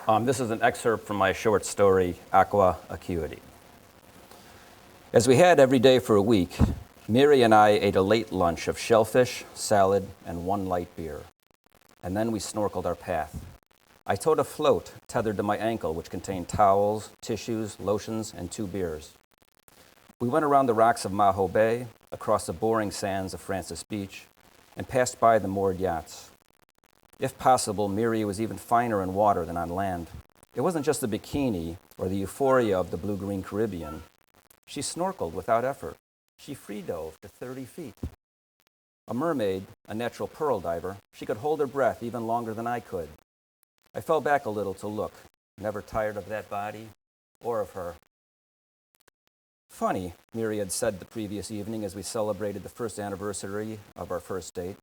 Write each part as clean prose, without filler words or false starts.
This is an excerpt from my short story, Aqua Acuity. As we had every day for a week, Miri and I ate a late lunch of shellfish, salad, and one light beer. And then we snorkeled our path. I towed a float tethered to my ankle, which contained towels, tissues, lotions, and 2 beers. We went around the rocks of Maho Bay, across the boring sands of Francis Beach, and passed by the moored yachts. If possible, Miri was even finer in water than on land. It wasn't just the bikini or the euphoria of the blue-green Caribbean. She snorkeled without effort. She free dove to 30 feet. A mermaid, a natural pearl diver, she could hold her breath even longer than I could. I fell back a little to look, never tired of that body or of her. Funny, Miri had said the previous evening as we celebrated the first anniversary of our first date,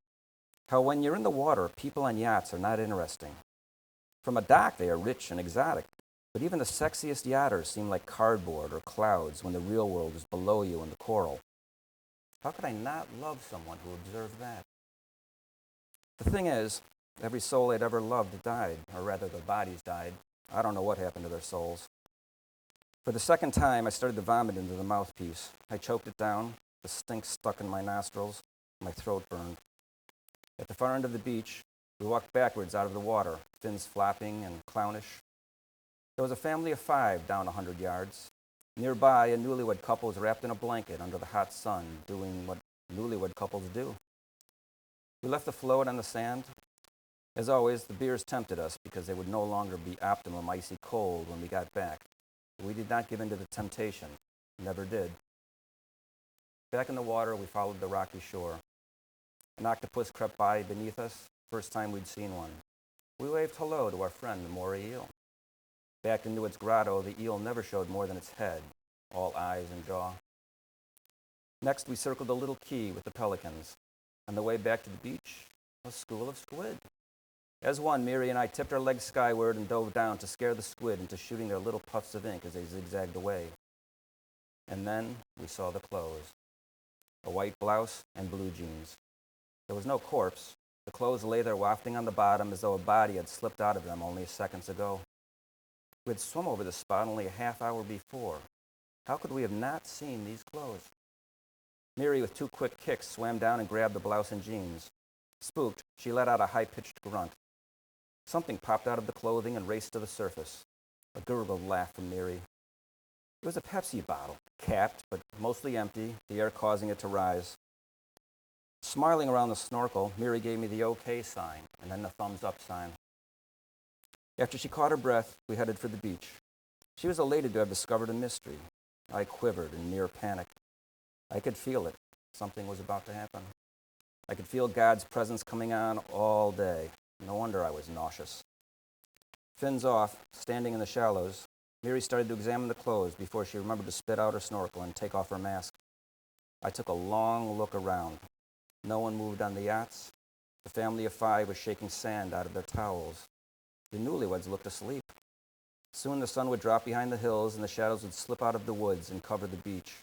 how when you're in the water, people on yachts are not interesting. From a dock, they are rich and exotic, but even the sexiest yachters seem like cardboard or clouds when the real world is below you in the coral. How could I not love someone who observed that? The thing is, every soul I'd ever loved died, or rather their bodies died. I don't know what happened to their souls. For the second time, I started to vomit into the mouthpiece. I choked it down, the stink stuck in my nostrils, my throat burned. At the far end of the beach, we walked backwards out of the water, fins flopping and clownish. There was a family of 5 down 100 yards. Nearby, a newlywed couple was wrapped in a blanket under the hot sun, doing what newlywed couples do. We left the float on the sand. As always, the beers tempted us because they would no longer be optimum icy cold when we got back. But we did not give in to the temptation. Never did. Back in the water, we followed the rocky shore. An octopus crept by beneath us, first time we'd seen one. We waved hello to our friend, the moray eel. Back into its grotto, the eel never showed more than its head, all eyes and jaw. Next, we circled a little key with the pelicans. On the way back to the beach, a school of squid. As one, Miri and I tipped our legs skyward and dove down to scare the squid into shooting their little puffs of ink as they zigzagged away. And then we saw the clothes. A white blouse and blue jeans. There was no corpse. The clothes lay there wafting on the bottom as though a body had slipped out of them only seconds ago. We had swum over the spot only a half hour before. How could we have not seen these clothes? Miri, with 2 quick kicks, swam down and grabbed the blouse and jeans. Spooked, she let out a high-pitched grunt. Something popped out of the clothing and raced to the surface. A gurgled laugh from Miri. It was a Pepsi bottle, capped but mostly empty, the air causing it to rise. Smiling around the snorkel, Miri gave me the okay sign and then the thumbs up sign. After she caught her breath, we headed for the beach. She was elated to have discovered a mystery. I quivered in near panic. I could feel it. Something was about to happen. I could feel God's presence coming on all day. No wonder I was nauseous. Fins off, standing in the shallows, Miri started to examine the clothes before she remembered to spit out her snorkel and take off her mask. I took a long look around. No one moved on the yachts. The family of 5 was shaking sand out of their towels. The newlyweds looked asleep. Soon the sun would drop behind the hills and the shadows would slip out of the woods and cover the beach.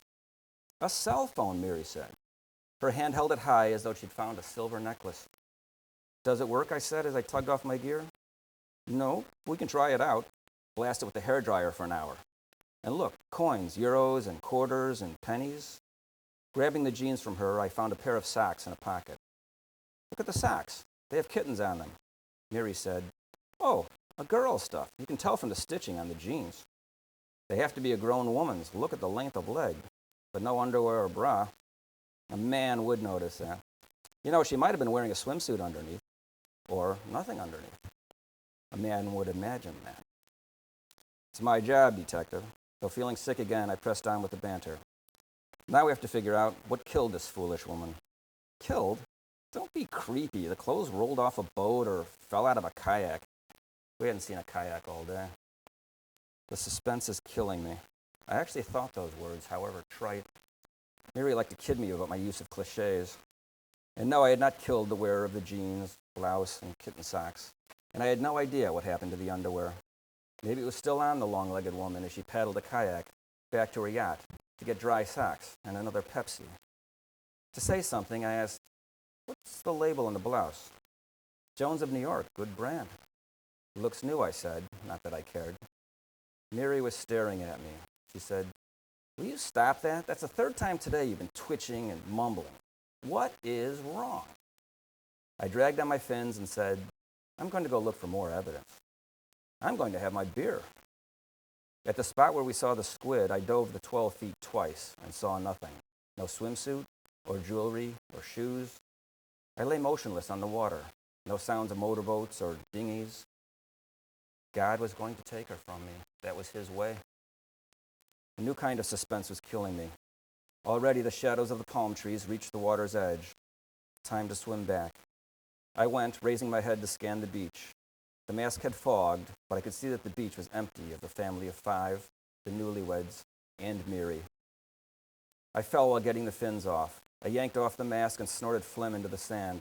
A cell phone, Miri said. Her hand held it high as though she'd found a silver necklace. Does it work? I said as I tugged off my gear. No, we can try it out. Blast it with the hairdryer for an hour. And look, coins, euros and quarters and pennies. Grabbing the jeans from her, I found a pair of socks in a pocket. Look at the socks. They have kittens on them. Miri said, oh, a girl's stuff. You can tell from the stitching on the jeans. They have to be a grown woman's. Look at the length of leg. But no underwear or bra. A man would notice that. You know, she might have been wearing a swimsuit underneath. Or nothing underneath. A man would imagine that. It's my job, detective. Though feeling sick again, I pressed on with the banter. Now we have to figure out what killed this foolish woman. Killed? Don't be creepy. The clothes rolled off a boat or fell out of a kayak. We hadn't seen a kayak all day. The suspense is killing me. I actually thought those words, however trite. Miri liked to kid me about my use of cliches. And no, I had not killed the wearer of the jeans, blouse, and kitten socks. And I had no idea what happened to the underwear. Maybe it was still on the long-legged woman as she paddled a kayak back to her yacht to get dry socks and another Pepsi. To say something, I asked, what's the label on the blouse? Jones of New York, good brand. Looks new, I said, not that I cared. Mary was staring at me. She said, will you stop that? That's the third time today you've been twitching and mumbling. What is wrong? I dragged on my fins and said, I'm going to go look for more evidence. I'm going to have my beer. At the spot where we saw the squid, I dove the 12 feet twice and saw nothing. No swimsuit or jewelry or shoes. I lay motionless on the water. No sounds of motorboats or dinghies. God was going to take her from me. That was his way. A new kind of suspense was killing me. Already the shadows of the palm trees reached the water's edge. Time to swim back. I went, raising my head to scan the beach. The mask had fogged, but I could see that the beach was empty of the family of 5, the newlyweds, and Miri. I fell while getting the fins off. I yanked off the mask and snorted phlegm into the sand.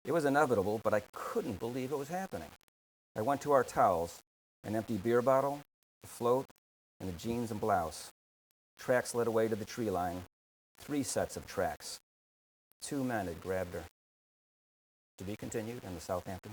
It was inevitable, but I couldn't believe it was happening. I went to our towels, an empty beer bottle, a float, and a jeans and blouse. Tracks led away to the tree line. 3 sets of tracks. 2 men had grabbed her. To be continued in the Southampton